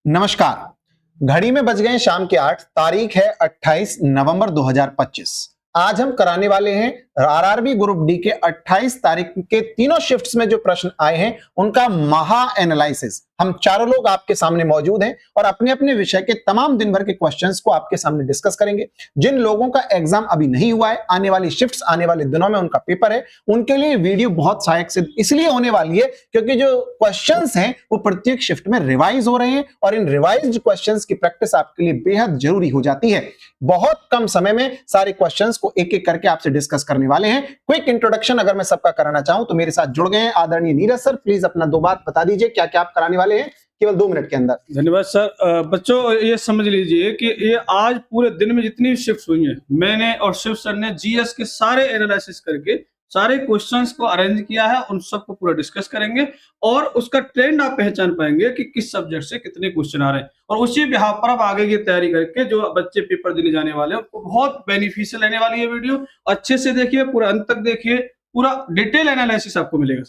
नमस्कार। घड़ी में बज गए शाम के 8। तारीख है 28 नवंबर 2025। आज हम कराने वाले हैं आरआरबी ग्रुप डी के 28 तारीख के तीनों शिफ्ट्स में जो प्रश्न आए हैं उनका महा एनालिसिस। हम चारों लोग आपके सामने मौजूद हैं और अपने अपने विषय के तमाम दिन भर के क्वेश्चंस को आपके सामने डिस्कस करेंगे। जिन लोगों का एग्जाम अभी नहीं हुआ है, आने वाली शिफ्ट्स आने वाले दिनों में उनका पेपर है, उनके लिए वीडियो बहुत सहायक सिद्ध इसलिए होने वाली है क्योंकि जो क्वेश्चंस हैं वो प्रत्येक शिफ्ट में रिवाइज हो रहे हैं और इन रिवाइज्ड क्वेश्चंस की प्रैक्टिस आपके लिए बेहद जरूरी हो जाती है। बहुत कम समय में सारे क्वेश्चंस को एक एक करके आपसे डिस्कस करने वाले हैं। क्विक इंट्रोडक्शन अगर मैं सबका कराना चाहूं तो मेरे साथ जुड़ गए हैं आदरणीय नीरज सर। प्लीज अपना दो बात बता दीजिए, क्या क्या आप कराने वाले हैं केवल 2 मिनट के अंदर। धन्यवाद सर। बच्चों ये समझ लीजिए कि ये आज पूरे दिन में जितनी शिफ्ट्स हुई हैं, मैंने और शिव सर ने जीएस के सारे एनालिसिस करके सारे क्वेश्चंस को अरेंज किया है। उन सबको पूरा डिस्कस करेंगे और उसका ट्रेंड आप पहचान पाएंगे कि किस सब्जेक्ट से कितने क्वेश्चन आ रहे हैं और उसी बिहाफ पर आप आगे की तैयारी करके जो बच्चे पेपर देने जाने वाले हैं उनको बहुत बेनिफिशियल रहने वाली है। वीडियो अच्छे से देखिए, पूरा अंत तक देखिए, पूरा डिटेल एनालिसिस आपको मिलेगा।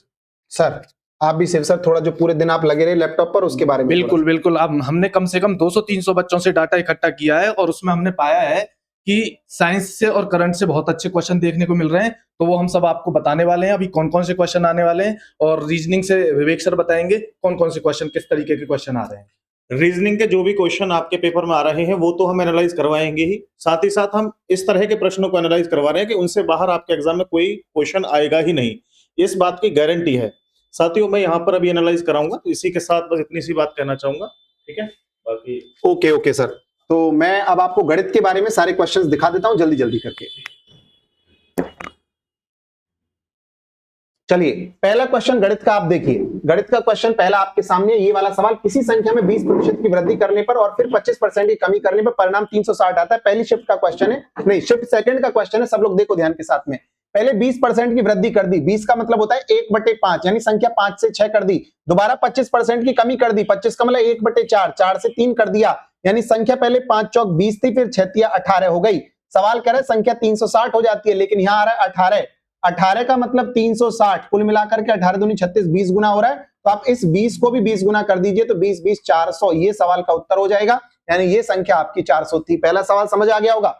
सर आप भी शिव सर थोड़ा जो पूरे दिन आप लगे रहे लैपटॉप पर उसके बारे में। बिल्कुल बिल्कुल। अब हमने कम से कम 200-300 बच्चों से डाटा इकट्ठा किया है और उसमें हमने पाया है कि साइंस से और करंट से बहुत अच्छे क्वेश्चन देखने को मिल रहे हैं, तो वो हम सब आपको बताने वाले हैं। अभी कौन कौन से क्वेश्चन आने वाले हैं और रीजनिंग से विवेक सर बताएंगे कौन कौन से क्वेश्चन, किस तरीके के क्वेश्चन आ रहे हैं। रीजनिंग के जो भी क्वेश्चन आपके पेपर में आ रहे हैं वो तो हम एनालाइज करवाएंगे ही, साथ ही साथ हम इस तरह के प्रश्नों को एनालाइज करवा रहे हैं कि उनसे बाहर आपके एग्जाम में कोई क्वेश्चन आएगा ही नहीं, इस बात की गारंटी है। साथियों मैं यहाँ पर अभी एनालाइज कराऊंगा, तो इसी के साथ बस इतनी सी बात कहना चाहूंगा। ठीक है, बाकी ओके सर। तो मैं अब आपको गणित के बारे में सारे क्वेश्चंस दिखा देता हूं जल्दी जल्दी करके। चलिए पहला क्वेश्चन गणित का आप देखिए। गणित का क्वेश्चन पहला आपके सामने ये वाला सवाल, किसी संख्या में 20% की वृद्धि करने पर और फिर 25% की कमी करने पर परिणाम 360 आता है। पहली शिफ्ट का क्वेश्चन है, नहीं शिफ्ट सेकंड का क्वेश्चन है। सब लोग देखो ध्यान के साथ में। पहले 20% की वृद्धि कर दी, 20 का मतलब होता है 1/5 यानी संख्या 5 से 6 कर दी। दोबारा 25% की कमी कर दी, 25 का मतलब 1/4, 4 से 3 कर दिया यानी संख्या पहले 5 चौक 20 थी, फिर 6 तिया 18 हो गई। सवाल कह रहा है संख्या 360 हो जाती है, लेकिन यहां आ रहा है 18। 18 का मतलब 360, कुल मिलाकर के 18 दूनी 36, 20 गुना हो रहा है। तो आप इस 20 को भी 20 गुना कर दीजिए तो 20 20 400, ये सवाल का उत्तर हो जाएगा। यानी ये संख्या आपकी 400 थी। पहला सवाल समझ आ गया होगा।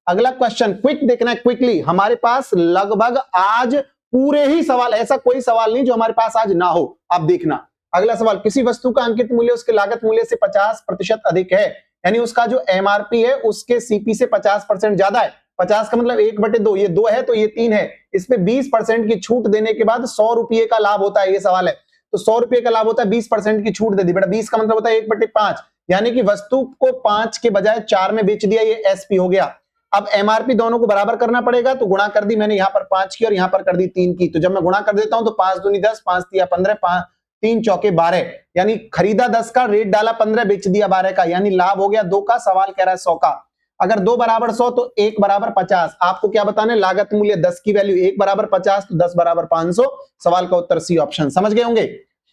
अगला क्वेश्चन क्विक देखना है, क्विकली। हमारे पास लगभग आज पूरे ही सवाल, ऐसा कोई सवाल नहीं जो हमारे पास आज ना हो, आप देखना। अगला सवाल, किसी वस्तु का अंकित मूल्य उसके लागत मूल्य से 50% अधिक है, यानी उसका जो एमआरपी है उसके सीपी से 50% ज्यादा है। 50 का मतलब 1/2, ये 2 है तो ये 3 है। इस पे 20% की छूट देने के बाद 100 रुपये का लाभ होता है, ये सवाल है। तो 100 रुपये का लाभ होता है, 20% की छूट दे दी बेटा। 20 का मतलब होता है 1/5, यानी कि वस्तु को 5 के बजाय 4 में बेच दिया, ये एसपी हो गया। अब एमआरपी दोनों को बराबर करना पड़ेगा, तो गुणा कर दी मैंने, यहां पर 5 की और यहां पर कर दी 3 की। तो जब मैं गुणा कर देता हूं तो 5 दूनी 10, 5 तिया 15, 3 चौके 12, यानी खरीदा 10 का, रेट डाला 15, बेच दिया 12 का, यानी लाभ हो गया 2 का। सवाल कह रहा है 100 का। अगर 2 बराबर 100 तो 1 बराबर 50। आपको क्या बताना है, लागत मूल्य 10 की वैल्यू 1 बराबर 50 तो 10 बराबर 500। सवाल का उत्तर सी ऑप्शन। समझ गए होंगे।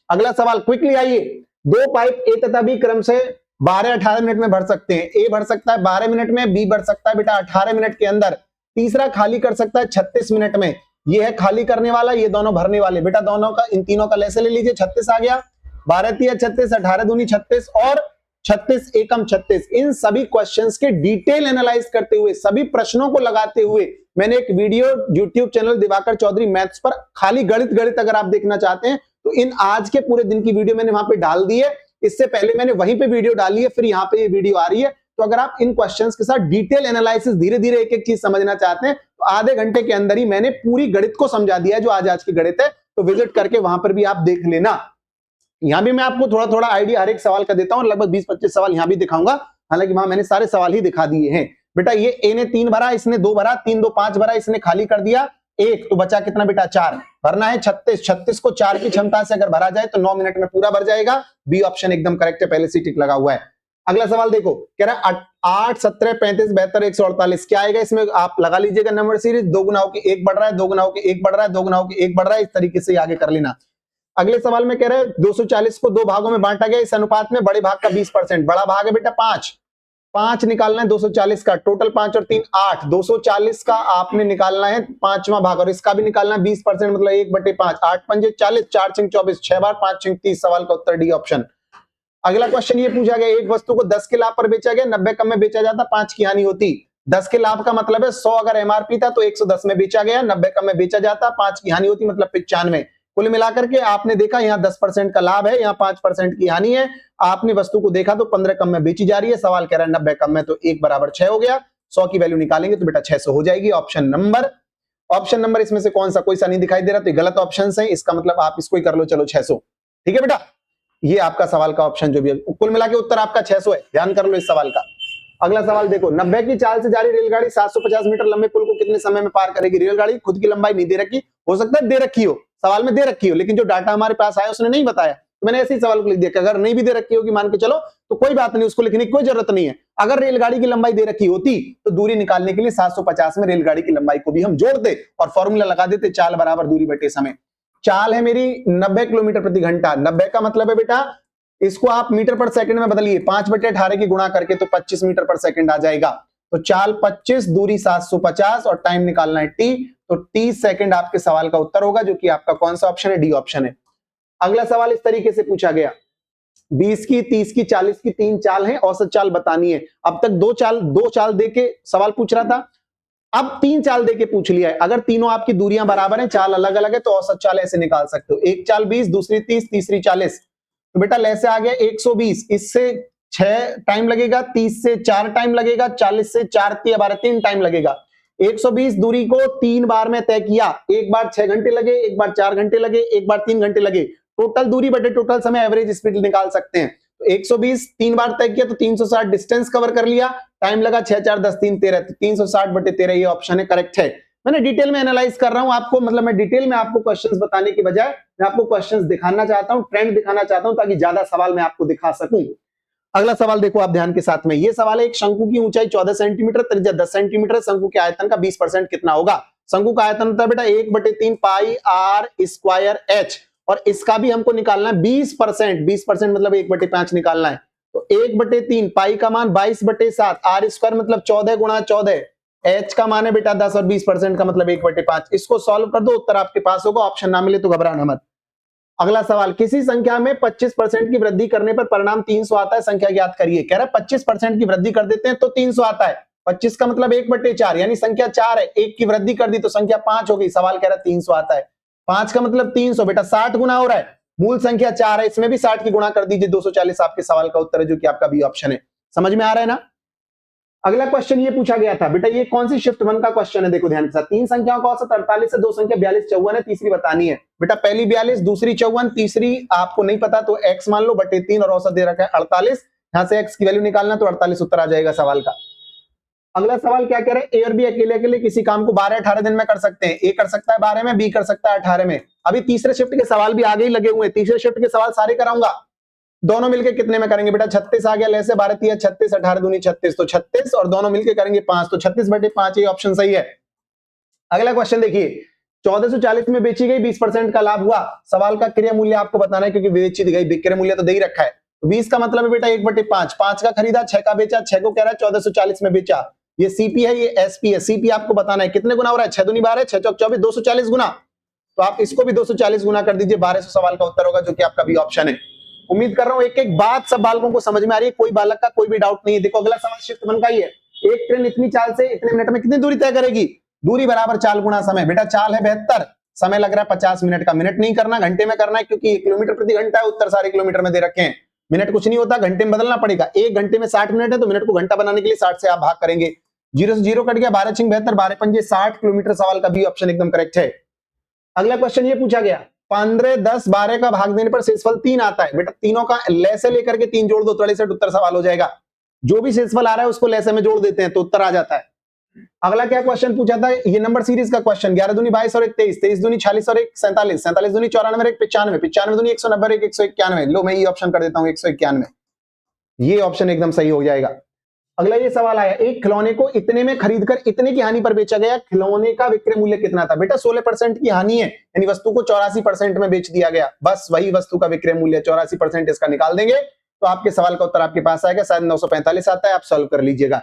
अगला सवाल क्विकली आइए। 2 पाइप ए तथा बी क्रम से 12-18 मिनट में भर सकते हैं। ए भर सकता है 12 मिनट में, बी भर सकता है बेटा 18 मिनट के अंदर, तीसरा खाली कर सकता है 36 मिनट में। ये है खाली करने वाला, ये दोनों भरने वाले। बेटा दोनों का, इन तीनों का लैसे ले लीजिए। 36 आ गया, 12 तिया 36, 18 दूनी 36 और 36 एकम 36। इन सभी क्वेश्चंस के डिटेल एनालाइज करते हुए, सभी प्रश्नों को लगाते हुए मैंने एक video YouTube channel Diwakar Chaudhary maths पर, खाली गणित अगर आप देखना चाहते हैं तो इन आज के पूरे दिन की वीडियो मैंने वहां पे डाल दी है। इससे पहले मैंने वहीं पे वीडियो डाली है, फिर यहाँ पे ये वीडियो आ रही है। तो अगर आप इन क्वेश्चंस के साथ डिटेल एनालिसिस धीरे धीरे एक एक चीज समझना चाहते हैं तो आधे घंटे के अंदर ही मैंने पूरी गणित को समझा दिया है, जो आज की गणित है। तो विजिट करके वहां पर भी आप देख लेना। यहां भी मैं आपको थोड़ा थोड़ा आइडिया हर एक सवाल का देता हूं, लगभग 20-25 सवाल यहां भी दिखाऊंगा। हालांकि वहां मैंने सारे सवाल ही दिखा दिए हैं। बेटा ये ए ने 3 भरा, इसने 2 भरा, 3 2 5 भरा, इसने खाली कर दिया 1, तो बचा कितना बेटा 4। भरना है 36, 36 को 4 की क्षमता से अगर भरा जाए तो 9 मिनट में पूरा भर जाएगा। बी ऑप्शन एकदम करेक्ट है, पहले से टिक लगा हुआ है। अगला सवाल देखो, कह रहा है 8 17 35 72 148 क्या आएगा इसमें, आप लगा लीजिएगा नंबर सीरीज। 2 गुना होके 1 बढ़ रहा है, 2 गुना होके 1 बढ़ रहा है, 2 गुना होके 1 बढ़ रहा है, इस तरीके से आगे कर लेना। अगले सवाल में कह रहे हैं 240 को 2 भागों में बांटा गया, इस अनुपात में बड़े भाग का 20%। बड़ा भाग है बेटा 5 निकालना है 240 का, टोटल 5 और 3 8। 240 का आपने निकालना है 5वां भाग और इसका भी निकालना है 20%, मतलब 1/5। 8 पंजे 40, 4 6 24, 6 बार 5 6 30। सवाल का उत्तर डी ऑप्शन। अगला क्वेश्चन ये पूछा गया, एक वस्तु को 10 के लाभ पर बेचा गया, 90 कम में बेचा जाता, 5 की हानि होती। 10 के लाभ का मतलब है 100 अगर एमआरपी था तो 110 में बेचा गया, 90 कम में बेचा जाता, 5 की हानि होती मतलब 95। कुल मिलाकर के आपने देखा यहाँ 10% का लाभ है, यहाँ 5% की हानि है। आपने वस्तु को देखा तो 15 कम में बेची जा रही है, सवाल कह रहा है 90 कम में, तो 1 बराबर 6 हो गया। 100 की वैल्यू निकालेंगे तो बेटा 600 हो जाएगी। ऑप्शन नंबर इसमें से कौन सा कोई सा नहीं दिखाई दे रहा, तो गलत ऑप्शन है, इसका मतलब आप इसको ही कर लो, चलो 600। ठीक है बेटा, ये आपका सवाल का ऑप्शन जो भी है, कुल मिला के उत्तर आपका 600 है, ध्यान कर लो इस सवाल का। अगला सवाल देखो, 90 की चाल से जा रही रेलगाड़ी 750 मीटर लंबे पुल को कितने समय में पार करेगी? रेलगाड़ी खुद की लंबाई नहीं दे रखी, हो सकता है दे रखी हो, सवाल में दे रखी हो, लेकिन जो डाटा हमारे पास आया उसने नहीं बताया, तो मैंने ऐसे ही सवाल को लिख दिया कि अगर नहीं भी दे रखी होगी मान के चलो तो कोई बात नहीं, उसको लिखने की कोई जरूरत नहीं है। अगर रेलगाड़ी की लंबाई दे रखी होती तो दूरी निकालने के लिए 750 में रेलगाड़ी की लंबाई को भी हम जोड़ते और फॉर्मूला लगा देते, चाल बराबर दूरी बटे समय। चाल है मेरी 90 किलोमीटर प्रति घंटा, 90 का मतलब है बेटा इसको आप मीटर पर सेकंड में बदलिए, 5/18 की गुणा करके तो 25 मीटर पर सेकंड आ जाएगा। तो चाल 25, दूरी 750 और टाइम निकालना है टी, तो 30 सेकंड आपके सवाल का उत्तर होगा, जो कि आपका कौन सा ऑप्शन है? डी ऑप्शन है। अगला सवाल इस तरीके से पूछा गया, 20 की, 30 की, 40 की 3 चाल है, औसत चाल बतानी है। अब तक दो चाल दे के सवाल पूछ रहा था, अब 3 चाल देके पूछ लिया है। अगर तीनों आपकी दूरियां बराबर हैं, चाल अलग अलग है, तो औसत चाल ऐसे निकाल सकते हो, एक चाल 20, दूसरी 30, तीसरी 40। तो बेटा लैसे आ गया 120, इससे 6 टाइम लगेगा, 30 से 4 टाइम लगेगा, 40 से 4 3 टाइम लगेगा। 120 दूरी को 3 बार में तय किया, एक बार 6 घंटे लगे, एक बार 4 घंटे लगे, एक बार 3 घंटे लगे। टोटल दूरी बटे टोटल समय एवरेज स्पीड निकाल सकते हैं। तो 120 3 बार तय किया तो 360 डिस्टेंस कवर कर लिया, टाइम लगा 6 4 10 3 13, तो 360 बटे 13 ये ऑप्शन है, करेक्ट है। मैंने डिटेल में एनालाइज कर रहा हूं आपको, मतलब मैं डिटेल में आपको क्वेश्चंस बताने की बजाय मैं आपको क्वेश्चंस दिखाना चाहता हूं, ट्रेंड दिखाना चाहता हूं, ताकि ज्यादा सवाल मैं आपको दिखा सकूं। अगला सवाल देखो आप ध्यान के साथ में, ये सवाल है, एक शंकु की ऊंचाई 14 सेंटीमीटर, त्रिज्या 10 सेंटीमीटर, शंकु के आयतन का 20% कितना होगा? शंकु का आयतन होता है बेटा 1/3 पाई आर स्क्वायर एच, और इसका भी हमको निकालना है 20%, 20% मतलब 1/5 निकालना है। तो 1/3 पाई का मान 22/7, आर स्क्वायर मतलब 14 गुणा 14, एच का मान है बेटा 10 और 20% का मतलब 1/5। इसको सॉल्व कर दो, उत्तर आपके पास होगा। ऑप्शन ना मिले तो घबराना मत। अगला सवाल, किसी संख्या में 25% की वृद्धि करने पर परिणाम 300 आता है, संख्या ज्ञात करिए। कह रहा है 25% की वृद्धि कर देते हैं तो 300 आता है, 25 का मतलब 1/4, यानी संख्या 4 है, 1 की वृद्धि कर दी तो संख्या 5 हो गई, सवाल कह रहा है 300 आता है। 5 का मतलब 300, बेटा 60 गुना हो रहा है, मूल संख्या 4 है, इसमें भी 60 की गुणा कर दीजिए, 240 आपके सवाल का उत्तर है, जो कि आपका बी ऑप्शन है। समझ में आ रहा है ना? अगला क्वेश्चन ये पूछा गया था बेटा, ये कौन सी शिफ्ट 1 का क्वेश्चन है? देखो ध्यान के साथ, 3 संख्याओं का औसत 48 से 2 संख्या 42 54 है, तीसरी बतानी है। बेटा पहली 42, दूसरी 54, तीसरी आपको नहीं पता तो x मान लो बटे 3, और औसत दे रखा है 48, यहां से x की वैल्यू निकालना तो 48 उत्तर आ जाएगा सवाल का। अगला सवाल क्या कह रहे हैं, ए और बी अकेले अकेले किसी काम को 12-18 दिन में कर सकते हैं। ए कर सकता है 12 में, बी कर सकता है 18 में। अभी तीसरे शिफ्ट के सवाल भी आगे ही लगे हुए हैं, तीसरे शिफ्ट के सवाल सारे कराऊंगा। दोनों मिलके कितने में करेंगे बेटा? 36 आ गया, लैसे 12 3 36, 18 दूनी 36, तो 36 और दोनों मिलके करेंगे 5, तो 36/5 ये ऑप्शन सही है। अगला क्वेश्चन देखिए, 1440 में बेची गई 20% का लाभ हुआ, सवाल का क्रय मूल्य आपको बताना है, क्योंकि बेची गई विक्रय मूल्य तो दे ही रखा है। तो 20 का मतलब है बेटा 1/5, 5 का खरीदा, 6 का बेचा, 6 को कह रहा है 1440 में बेचा। ये सीपी है, ये एसपी है। सीपी आपको बताना है कितने गुना हो रहा है, 6 दूनी 12, 6 चौक 24, 240 गुना। तो आप इसको भी 240 गुना कर दीजिए, 1200 सवाल का उत्तर होगा, जो कि आपका बी ऑप्शन है। उम्मीद कर रहा हूं एक एक बात सब बालकों को समझ में आ रही है, कोई बालक का कोई भी डाउट नहीं है। देखो अगला सवाल शिफ्ट 1 का ही है, एक ट्रेन इतनी चाल से इतने मिनट में कितनी दूरी तय करेगी? दूरी बराबर चाल गुणा समय। बेटा चाल है 72, समय लग रहा है 50 मिनट का, मिनट नहीं करना घंटे में करना है, क्योंकि किलोमीटर प्रति घंटा है, उत्तर सारे किलोमीटर में दे रखे हैं। मिनट कुछ नहीं होता, घंटे में बदलना पड़ेगा। 1 घंटे में 60 मिनट है, तो मिनट को घंटा बनाने के लिए 60 से आप भाग करेंगे, 0 से 0 कट गया, 12 6 72, 12 5 60 किलोमीटर, सवाल का बी ऑप्शन एकदम करेक्ट है। अगला क्वेश्चन ये पूछा गया, 15 10 12 का भाग देने पर शेषफल 3 आता है। बेटा तीनों का लैसे लेकर के 3 जोड़ दो, 63 उत्तर सवाल हो जाएगा। जो भी शेषफल आ रहा है उसको लैसे में जोड़ देते हैं तो उत्तर आ जाता है। अगला क्या क्वेश्चन पूछा था, ये नंबर सीरीज का क्वेश्चन, 11 दूनी 22 और 1 23, 23 दूनी 46 और 1 47, 47 दूनी 94 और 1 95, 95 दूनी 190 और 1 191। लो मैं ये ऑप्शन कर देता हूं 191, ये ऑप्शन एकदम सही हो जाएगा। अगला ये सवाल आया, एक खिलौने को इतने में खरीदकर इतने की हानि पर बेचा गया, खिलौने का विक्रय मूल्य कितना था? बेटा 16% की हानि है, यानी वस्तु को 84% में बेच दिया गया, बस वही वस्तु का विक्रय मूल्य 84% इसका निकाल देंगे तो आपके सवाल का उत्तर आपके पास आएगा, शायद 945 आता है, आप सॉल्व कर लीजिएगा।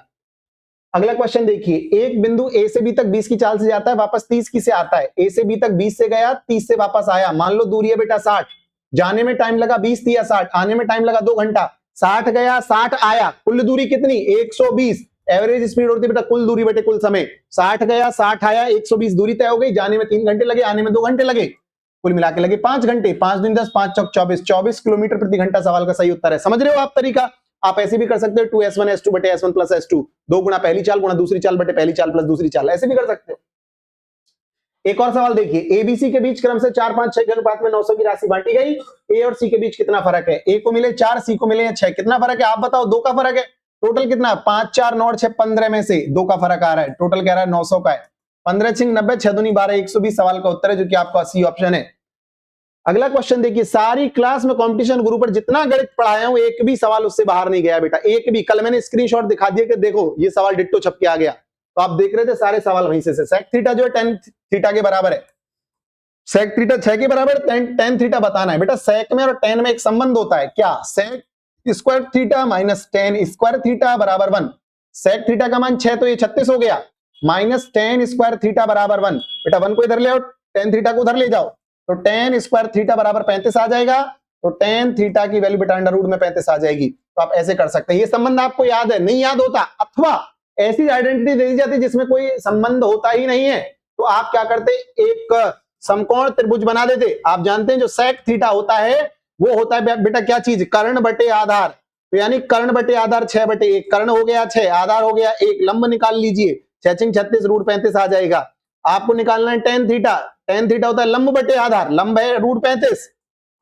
अगला क्वेश्चन देखिए, एक बिंदु ए से बी तक 20 की चाल से जाता है, वापस 30 की से आता है। ए से बी तक 20 से गया, 30 से वापस आया, मान लो दूरी है बेटा 60, जाने में टाइम लगा 20 या 60, आने में टाइम लगा 2 घंटा, 60 गया 60 आया, कुल दूरी कितनी 120, एवरेज स्पीड होती है बेटा कुल दूरी बटे कुल समय, 60 गया 60 आया 120 दूरी तय हो गई, जाने में 3 घंटे लगे, आने में 2 घंटे लगे, कुल मिला के लगे 5 घंटे, 5 दिन 10, 5 चौक 24, 24 किलोमीटर प्रति घंटा सवाल का सही उत्तर है। समझ रहे हो आप तरीका? आप ऐसे भी कर सकते हो 2s1 s2 बटे s1 प्लस s2, 2 गुना पहली चाल गुना दूसरी चाल बटे पहली चाल प्लस दूसरी चाल, ऐसे भी कर सकते हो। एक और सवाल देखिए, एबीसी के बीच क्रम से 4, 5, 6 के अनुपात में 900 की राशि बांटी गई, ए और सी के बीच कितना फर्क है? ए को मिले 4, सी को मिले 6, कितना फर्क है आप बताओ? 2 का फर्क है, टोटल कितना 5, 4, 9, 6, 15 में से 2 का फर्क आ रहा है, टोटल कह रहा है 900 का है, 15 6 90, 6 दूनी 12, 120 सवाल का उत्तर है जो कि आपका सी ऑप्शन है। अगला क्वेश्चन देखिए, सारी क्लास में कंपटीशन गुरु पर जितना गणित पढ़ाया हूं एक भी सवाल उससे बाहर नहीं गया बेटा, एक भी। कल मैंने स्क्रीनशॉट दिखा दिया कि देखो ये सवाल डिट्टो छप के आ गया, तो आप देख रहे थे सारे सवाल वहीं से। सेक थीटा जो है tan थीटा के बराबर है, सेक थीटा 6 के बराबर, tan थीटा बताना है बेटा। सेक में और tan में एक संबंध होता है, क्या? Sec square theta minus tan square theta बराबर 1, सेक थीटा का मान 6 तो ये 36 हो गया, माइनस tan स्क्वायर थीटा बराबर 1, बेटा 1 को इधर ले आओ, tan थीटा को उधर ले जाओ, तो tan स्क्वायर थीटा बराबर 35 आ जाएगा, तो tan थीटा की वैल्यू बेटा अंडर रूट में 35 आ जाएगी। तो आप ऐसे कर सकते हैं, ये संबंध आपको याद है, नहीं याद होता, अथवा ऐसी आइडेंटिटी दे दी जाती है जिसमें कोई संबंध होता ही नहीं है, तो आप क्या करते, एक समकोण त्रिभुज बना देते। आप जानते हैं जो सेक थीटा होता है वो होता है बेटा क्या चीज? कर्ण बटे आधार, तो यानी कर्ण बटे आधार 6 बटे 1, कर्ण हो गया 6, आधार हो गया 1, लंब निकाल लीजिए, 6 36 रूट 35 आ जाएगा। आपको निकालना है tan थीटा, tan थीटा होता है लंब बटे आधार, लंब है रूट 35,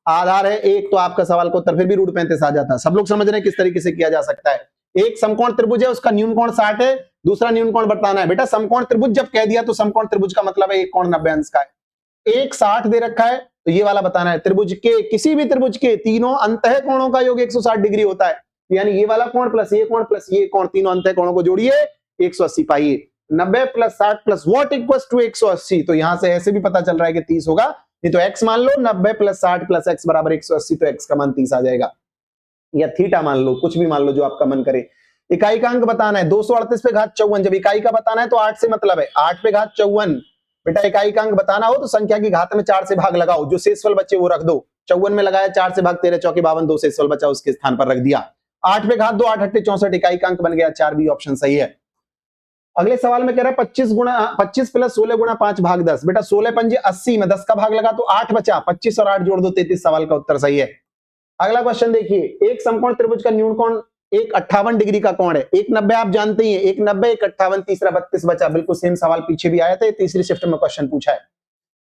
आधार है 1, तो आपका सवाल का उत्तर फिर भी रूट 35 आ जाता है। सब लोग समझ रहे हैं किस तरीके से किया जा सकता है। एक समकोण त्रिभुज है, उसका न्यून कोण 60 है, दूसरा न्यून कोण बताना है बेटा। समकोण त्रिभुज जब कह दिया तो समकोण त्रिभुज का मतलब है एक कोण 90 अंश का है, एक 60 दे रखा है, तो ये वाला बताना है। त्रिभुज के किसी भी त्रिभुज के तीनों अंतः कोणों का योग 160 डिग्री होता है, यानी ये वाला कोण प्लस ये कोण, तीनों अंतः कोणों को जोड़िए 180 पाइए, 90 plus 60 plus what equals to 180, तो यहां से ऐसे भी पता चल रहा है कि 30 होगा, नहीं तो x मान लो 90 प्लस 60 प्लस x बराबर 180, तो x का मान 30 आ जाएगा, या थीटा मान लो, कुछ भी मान लो जो आपका मन करे। इकाई का अंक बताना है, 238 पे घात 54, जब इकाई का बताना है तो 8 से मतलब है, 8 पे घात 54 बेटा इकाई का अंक बताना हो तो संख्या की घात में 4 से भाग लगाओ, जो शेषफल बचे वो रख दो, 54 में लगाया 4 से भाग 13 चौके 52, 2 शेषफल बचा उसके स्थान पर रख दिया, 8 पे घात 2 8 8 64, इकाई का अंक बन गया 4, बी ऑप्शन सही है। अगले सवाल में कह रहा है 25 प्लस 16 गुणा 5 भाग 10, बेटा 16 पंजे 80 में 10 का भाग लगा तो 8 बचा, 25 और 8 जोड़ दो 33, सवाल का उत्तर सही है। अगला क्वेश्चन देखिए, एक समकोण त्रिभुज का न्यून कोण एक 58 डिग्री का कोण है, एक 90 आप जानते ही हैं, एक 90 एक 58, तीसरा 32 बचा, बिल्कुल सेम सवाल पीछे भी आया था, तीसरी शिफ्ट में क्वेश्चन पूछा है।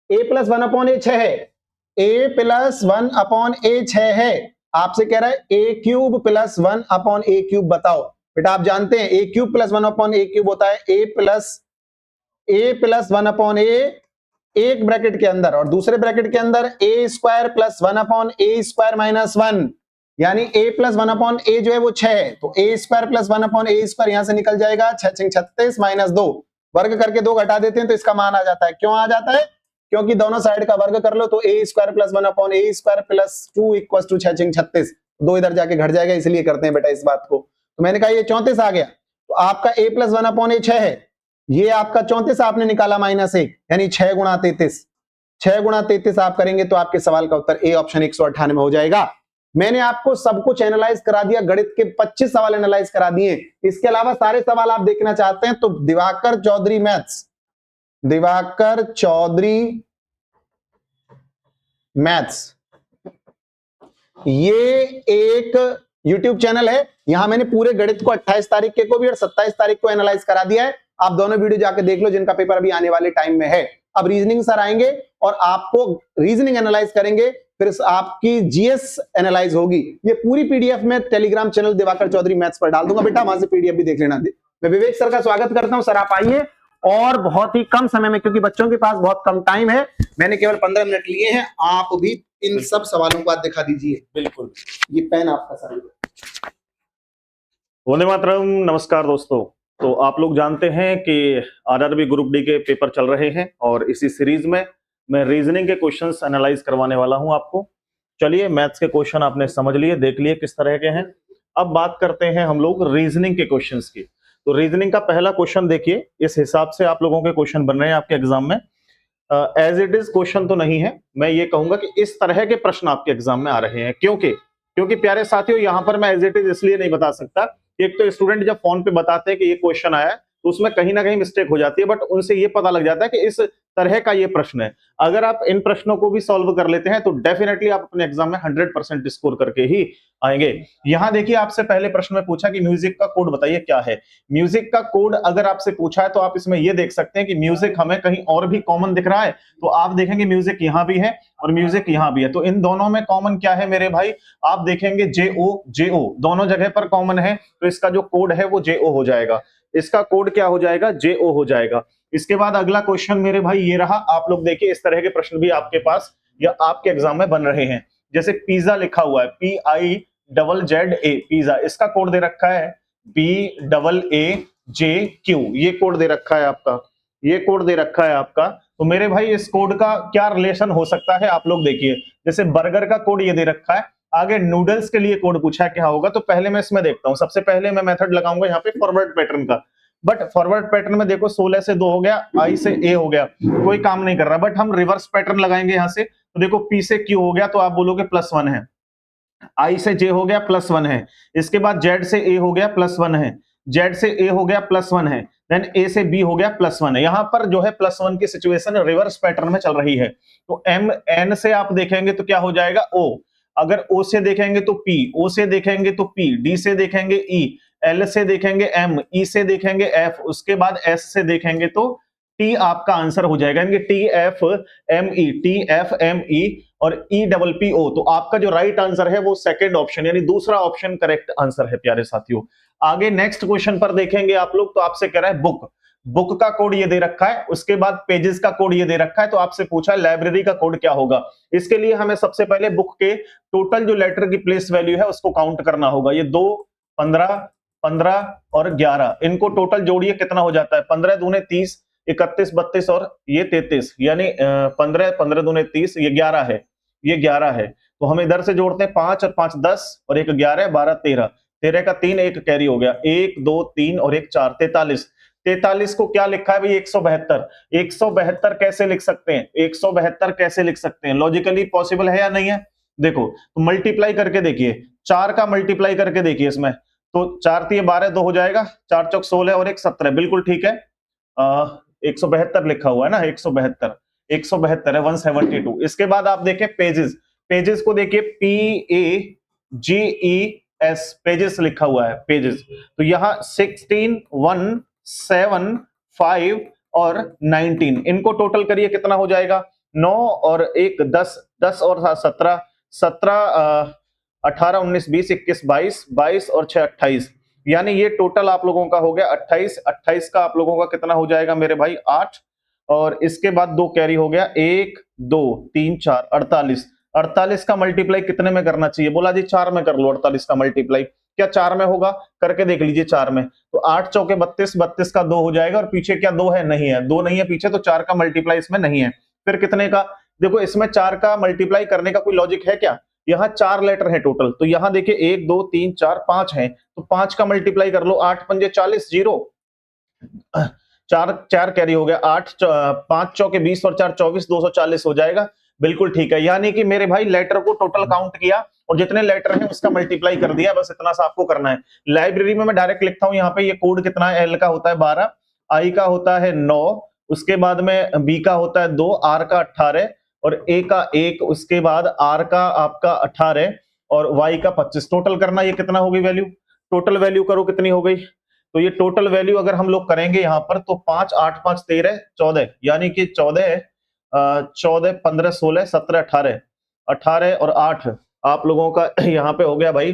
a प्लस 1/a 6 है, a प्लस 1/a 6 है, आपसे कह रहा है a cube plus 1/a cube बताओ, बेटा आप जानते हैं a cube plus 1/a cube होता है a प्लस 1/a, एक ब्रैकेट के अंदर और दूसरे ब्रैकेट के अंदर a square plus 1/a square minus 1, यानी a प्लस 1/a जो है वो 6 है, तो a square plus 1/a square यहां से निकल जाएगा, 6 36 माइनस 2, वर्ग करके 2 घटा देते हैं तो इसका मान आ जाता है। क्यों आ जाता है? क्योंकि दोनों साइड का वर्ग कर लो तो a square plus 1/a square plus 2 equals to 6 36, 2 इधर जाके घट जाएगा, इसलिए करते हैं बेटा इस बात को। तो मैंने कहा ये 34 आ गया, तो आपका a प्लस 1/a 6 है, ये आपका 34 आपने निकाला -1, यानी 6 गुणा 33, 6 गुणा 33 आप करेंगे तो आपके सवाल का उत्तर ए ऑप्शन 198 हो जाएगा। मैंने आपको सब कुछ एनालाइज करा दिया, गणित के 25 सवाल एनालाइज करा दिए, इसके अलावा सारे सवाल आप देखना चाहते हैं तो दिवाकर चौधरी मैथ्स, ये एक YouTube चैनल है, यहां मैंने पूरे गणित को 28 तारीख के को भी और 27 तारीख को एनालाइज करा दिया है। आप दोनों वीडियो जाके देख लो जिनका पेपर अभी आने वाले टाइम में है। अब रीजनिंग सर आएंगे और आपको रीजनिंग एनालाइज करेंगे, फिर आपकी जीएस एनालाइज होगी। ये पूरी पीडीएफ में Telegram channel Diwakar Chaudhary maths पर डाल दूंगा, बेटा वहां से पीडीएफ भी देख लेना। मैं विवेक सर का स्वागत करता हूं, सर आप आइए, और बहुत ही कम समय में, क्योंकि बच्चों के पास बहुत कम टाइम है, मैंने केवल 15 मिनट लिए हैं, आप भी इन सब सवालों को दिखा दीजिए। बिल्कुल, ये पेन आपका सर। वंदे मातरम। नमस्कार दोस्तों, तो आप लोग जानते हैं कि आरआरबी ग्रुप डी के पेपर चल रहे हैं और इसी सीरीज में मैं रीजनिंग के क्वेश्चंस एनालाइज करवाने वाला हूं आपको। चलिए, मैथ्स के क्वेश्चन आपने समझ लिए, देख लिए किस तरह के हैं। अब बात करते हैं हम लोग रीजनिंग के क्वेश्चंस की। तो रीजनिंग का पहला क्वेश्चन देखिए, इस हिसाब से आप लोगों के क्वेश्चन बन रहे हैं आपके एग्जाम में। एज इट इज क्वेश्चन तो नहीं है, मैं ये कहूंगा कि इस तरह के प्रश्न आपके एग्जाम में आ रहे हैं। क्योंकि प्यारे साथियों, यहां पर मैं एज इट इज इसलिए नहीं बता सकता, एक तो स्टूडेंट जब फोन पे बताते हैं कि ये क्वेश्चन आया है तो उसमें कहीं ना कहीं मिस्टेक हो जाती है, बट उनसे ये पता लग जाता है कि इस तरह का ये प्रश्न है। अगर आप इन प्रश्नों को भी सॉल्व कर लेते हैं तो डेफिनेटली आप अपने एग्जाम में 100% स्कोर करके ही आएंगे। यहां देखिए, आपसे पहले प्रश्न में पूछा कि म्यूजिक का कोड बताइए क्या है। म्यूजिक का कोड अगर आपसे पूछा है तो आप इसमें ये देख सकते हैं कि म्यूजिक हमें कहीं और भी कॉमन दिख रहा है, तो आप देखेंगे म्यूजिक यहां भी है और म्यूजिक यहां भी है, तो इन दोनों में कॉमन क्या है मेरे भाई, आप देखेंगे JO दोनों जगह पर कॉमन है, तो इसका जो कोड है वो JO हो जाएगा। इसका कोड क्या हो जाएगा, JO हो जाएगा। इसके बाद अगला क्वेश्चन मेरे भाई ये रहा, आप लोग देखिए इस तरह के प्रश्न भी आपके पास या आपके एग्जाम में बन रहे हैं। जैसे पिज्जा लिखा हुआ है PIZZA, पिज्जा, इसका कोड दे रखा है PAAJQ, ये कोड दे रखा है आपका, ये कोड दे रखा है आपका। तो मेरे भाई इस कोड का क्या रिलेशन हो सकता है, आप लोग देखिए। जैसे बर्गर का कोड ये दे रखा है, आगे नूडल्स के लिए कोड पूछा है क्या होगा, तो पहले मैं इसमें देखता हूं। सबसे पहले मैं मेथड लगाऊंगा यहाँ पे फॉरवर्ड पैटर्न का, बट फॉरवर्ड पैटर्न में देखो 16 से 2 हो गया, I से A हो गया, कोई काम नहीं कर रहा। बट हम रिवर्स पैटर्न लगाएंगे यहाँ से, तो देखो P से Q हो गया, तो आप बोलोगे +1 है। I से J हो गया +1 है। इसके बाद Z से A हो गया +1 है। Z से A हो गया +1 है। देन A से B हो गया +1 है। यहां पर जो है +1 की सिचुएशन रिवर्स पैटर्न में चल रही है। तो MN से आप देखेंगे तो क्या हो जाएगा O, अगर O से देखेंगे तो P, O से देखेंगे तो P, D से देखेंगे E, L से देखेंगे M, E से देखेंगे F, उसके बाद S से देखेंगे तो T आपका आंसर हो जाएगा, यानी TFME और EPPO। तो आपका जो राइट आंसर है वो सेकंड ऑप्शन यानी दूसरा ऑप्शन करेक्ट आंसर है प्यारे साथियों। आगे नेक्स्ट क्वेश्चन पर देखेंगे आप लोग, तो आपसे कह रहा है बुक का कोड ये दे रखा है, उसके बाद पेजेस का कोड ये दे रखा है, तो आपसे पूछा है लाइब्रेरी का कोड क्या होगा। इसके लिए हमें सबसे पहले बुक के टोटल जो लेटर की प्लेस वैल्यू है उसको काउंट करना होगा। ये 2, 15, 15 और 11, इनको टोटल जोड़िए कितना हो जाता है, 15 दूने 30, 31, 32 और ये 33, यानी 15, 15 दूने 30, ये 11 है, ये 11 है। तो हम इधर से जोड़ते हैं 5 और 5 10 और एक 11, 12, 13, 13 का 3, एक कैरी हो गया, 1 2 3 और एक 4, 43। 43 को क्या लिखा है भाई, 172। 172 कैसे लिख सकते हैं, 172 कैसे लिख सकते हैं, लॉजिकली पॉसिबल है या नहीं है। देखो तो मल्टीप्लाई करके देखिए, 4 का मल्टीप्लाई करके देखिए इसमें, तो 4 3 12, 2 हो जाएगा, 4 चौक 16 और एक 17, बिल्कुल ठीक है। 172 लिखा हुआ है ना, 172 है, 172। इसके बाद आप देखें पेजेस को देखिए, PAGES, पेजेस लिखा हुआ है, पेजेस। तो यहां 16, 1, 7, 5 और 19, इनको टोटल करिए कितना हो जाएगा, 9 और 1 10, 10 और 17, 17, 18, 19, 20, 21, 22, 22 और 6 28, यानी ये टोटल आप लोगों का हो गया 28। 28 का आप लोगों का कितना हो जाएगा मेरे भाई, 8, और इसके बाद 2 कैरी हो गया, 1 2 3 4, 48। 48 का मल्टीप्लाई कितने में करना चाहिए, बोला जी 4 में कर लो 48 का मल्टीप्लाई। क्या 4 में होगा, करके देख लीजिए 4 में, तो 8 चौके 32, 32 का 2 हो जाएगा, और पीछे क्या 2 है, नहीं है, 2 नहीं है पीछे, तो 4 का मल्टीप्लाई इसमें नहीं है। फिर कितने का, देखो इसमें 4 का मल्टीप्लाई करने का कोई लॉजिक है क्या, यहाँ 4 लेटर है टोटल, तो यहाँ देखिए 1 2 3 4 5 है, तो 5 का मल्टीप्लाई कर लो, 8 पंजे 40, 0, 4 कैरी हो गया, 8 5 चौके 20 और 4 24, 240 हो जाएगा, बिल्कुल ठीक है। यानी कि मेरे भाई लेटर को टोटल काउंट किया और जितने लेटर हैं उसका मल्टीप्लाई कर दिया, बस इतना सा आपको करना है। लाइब्रेरी में मैं डायरेक्ट लिखता हूं यहाँ पे, ये कोड कितना है, L का होता है 12, I का होता है 9, उसके बाद में B का होता है 2, R का 18 और A का 1, उसके बाद R का आपका 18 और Y का 25। टोटल करना, ये कितना हो गई वैल्यू, टोटल वैल्यू करो कितनी हो गई, तो ये टोटल वैल्यू अगर हम लोग करेंगे यहाँ पर तो 5 8 5 13 14, यानी कि 14 15 16 17 18, 18 और 8 आप लोगों का यहाँ पे हो गया भाई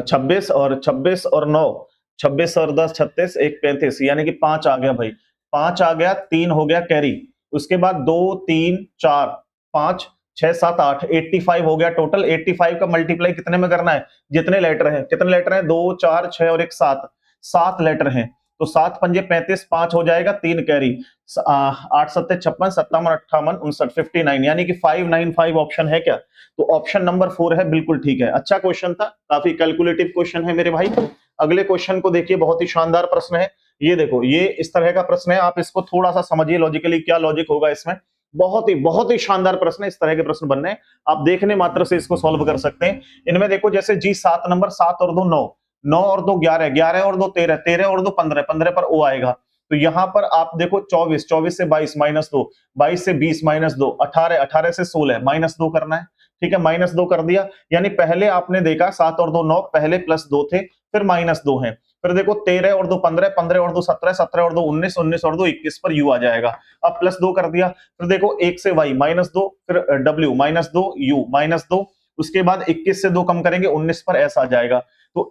26 और 26 और 9, 26 और 10 36, 1 35, यानी कि 5 आ गया भाई, 5 आ गया, 3 हो गया कैरी, उसके बाद 2 3 4 5 6 7 8, 85 हो गया टोटल। 85 का मल्टीप्लाई कितने में करना है, जितने लेटर हैं, कितने लेटर हैं, 2 4 6 और एक 7, 7 लेटर हैं, तो 7 पंजे 35, 5 हो जाएगा, 3 कैरी, 8 7 56, 57 58 59, 59, यानी कि 595 ऑप्शन है क्या, तो ऑप्शन नंबर 4 है, बिल्कुल ठीक है। अच्छा क्वेश्चन था, काफी कैलकुलेटिव क्वेश्चन है मेरे भाई। अगले क्वेश्चन को देखिए, बहुत ही शानदार प्रश्न है। ये देखो, ये इस तरह का प्रश्न है, आप इसको थोड़ा सा समझिए लॉजिकली, क्या लॉजिक होगा इसमें। बहुत ही शानदार प्रश्न है, इस तरह के प्रश्न बनने हैं, आप देखने मात्र से इसको सॉल्व कर सकते हैं। इनमें देखो जैसे जी 7 नंबर, 7 और 2 9, 9 और 2 11, 11 और 2 13, 13 और 2 15, 15 पर ओ आएगा। तो यहां पर आप देखो 24, 24 से 22 -2, 22 से 20 -2, 18, 18 से 16 -2 करना है। ठीक है, -2 कर दिया, यानी पहले आपने देखा 7 और 2 9, पहले +2 थे, फिर -2 हैं। फिर देखो 13 और 2 15, 15 और 2 17, 17 और 2 19, 19 और 2 21 पर यू आ जाएगा। अब +2 कर दिया, फिर देखो 1 से y -2, फिर w -2, u -2, उसके बाद 21 से 2 कम करेंगे 19 पर ऐसा आ जाएगा। तो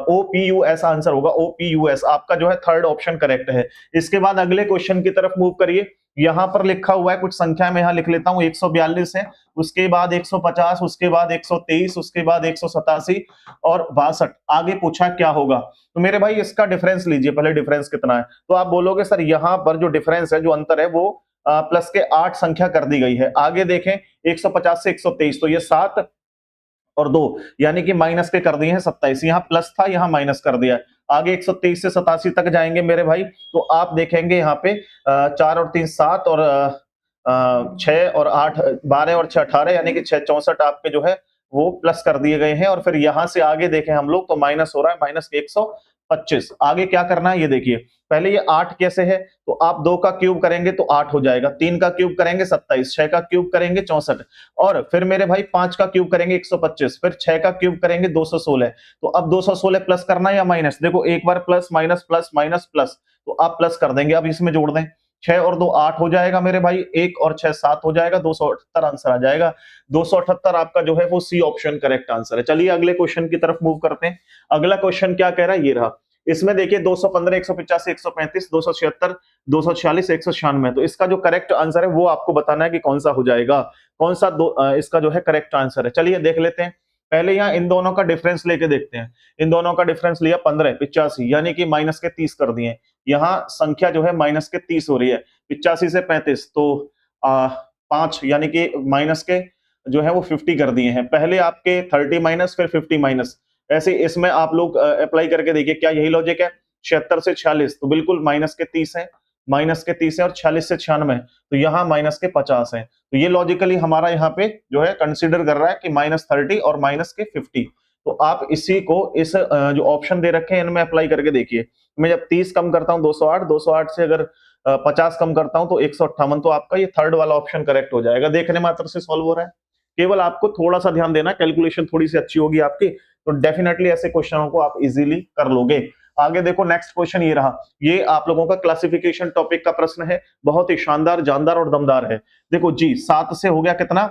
OPU ऐसा आंसर होगा, OPUS आपका जो है थर्ड ऑप्शन करेक्ट है। इसके बाद अगले क्वेश्चन की तरफ मूव करिए। यहां पर लिखा हुआ है कुछ संख्या में, यहां लिख लेता हूं, 142 है, उसके बाद 150, उसके बाद 123, उसके बाद 187 और 62। आगे पूछा क्या होगा, तो मेरे भाई इसका डिफरेंस लीजिए पहले, डिफरेंस कितना है। तो आप बोलोगे सर यहां पर जो डिफरेंस है, जो अंतर है, वो प्लस के 8 संख्या कर दी गई है। आगे देखें 150 से 123, तो ये 7 और 2 यानी कि माइनस के कर दिए हैं 27, यहाँ प्लस था, यहाँ माइनस कर दिया है। आगे 123 से 87 तक जाएंगे मेरे भाई, तो आप देखेंगे यहाँ पे 4 और 3 7 और 6 और 8 12 और 6 18, यानी कि 6 64 आपके जो है वो प्लस कर दिए गए हैं। और फिर यहां से आगे देखें हम लोग, तो माइनस हो रहा है, माइनस 125। आगे क्या करना है ये देखिए, पहले ये 8 कैसे है, तो आप 2 का क्यूब करेंगे तो 8 हो जाएगा, 3 का क्यूब करेंगे 27, 6 का क्यूब करेंगे 64, और फिर मेरे भाई 5 का क्यूब करेंगे 125, फिर 6 का क्यूब करेंगे 216। तो अब 216 प्लस करना है या माइनस, देखो एक बार plus minus plus minus plus, तो आप प्लस कर देंगे। अब इसमें जोड़ दें, 6 और 2 8 हो जाएगा मेरे भाई, 1 और 6 7 हो जाएगा, 278 आंसर आ जाएगा। 278 आपका जो है वो सी ऑप्शन करेक्ट आंसर है। चलिए अगले क्वेश्चन की तरफ मूव करते हैं। अगला क्वेश्चन क्या कह रहा है, ये रहा। इसमें देखिए 215, 185, 135, 276, 246, 196, तो इसका जो करेक्ट आंसर है वो आपको बताना है कि कौन सा हो जाएगा, कौन सा इसका जो है करेक्ट आंसर है। चलिए देख लेते हैं। पहले यहाँ इन दोनों का डिफरेंस लेके देखते हैं। इन दोनों का डिफरेंस लिया 15, 85, यानी कि माइनस के 30 कर दिए। यहाँ संख्या जो है माइनस के 30 हो रही है, 85 से 35, तो 5 यानी कि माइनस के जो है वो 50 कर दिए हैं। पहले आपके 30 माइनस, फिर 50 माइनस, ऐसे इसमें आप लोग अप्लाई करके देखिए, क्या यही लॉजिक है। 76 से 46, तो बिल्कुल माइनस के 30 है, माइनस के 30 है, और 46 से 96, तो यहाँ माइनस के 50 है। तो ये लॉजिकली हमारा यहाँ पे जो है कंसीडर कर रहा है कि -30 और माइनस के 50। तो आप इसी को इस जो ऑप्शन दे रखे हैं इनमें अप्लाई करके देखिए। मैं जब 30 कम करता हूँ 208, 208 से अगर 50 कम करता हूँ तो 158, तो आपका ये थर्ड वाला ऑप्शन करेक्ट हो जाएगा। देखने मात्र से सॉल्व हो रहा है, केवल आपको थोड़ा सा ध्यान देना, कैलकुलेशन थोड़ी सी अच्छी होगी आपकी, तो डेफिनेटली ऐसे क्वेश्चनों को आप इजीली कर लोगे। आगे देखो नेक्स्ट क्वेश्चन ये रहा। ये आप लोगों का क्लासिफिकेशन टॉपिक का प्रश्न है, बहुत ही शानदार, जानदार और दमदार है। देखो जी 7 से हो गया कितना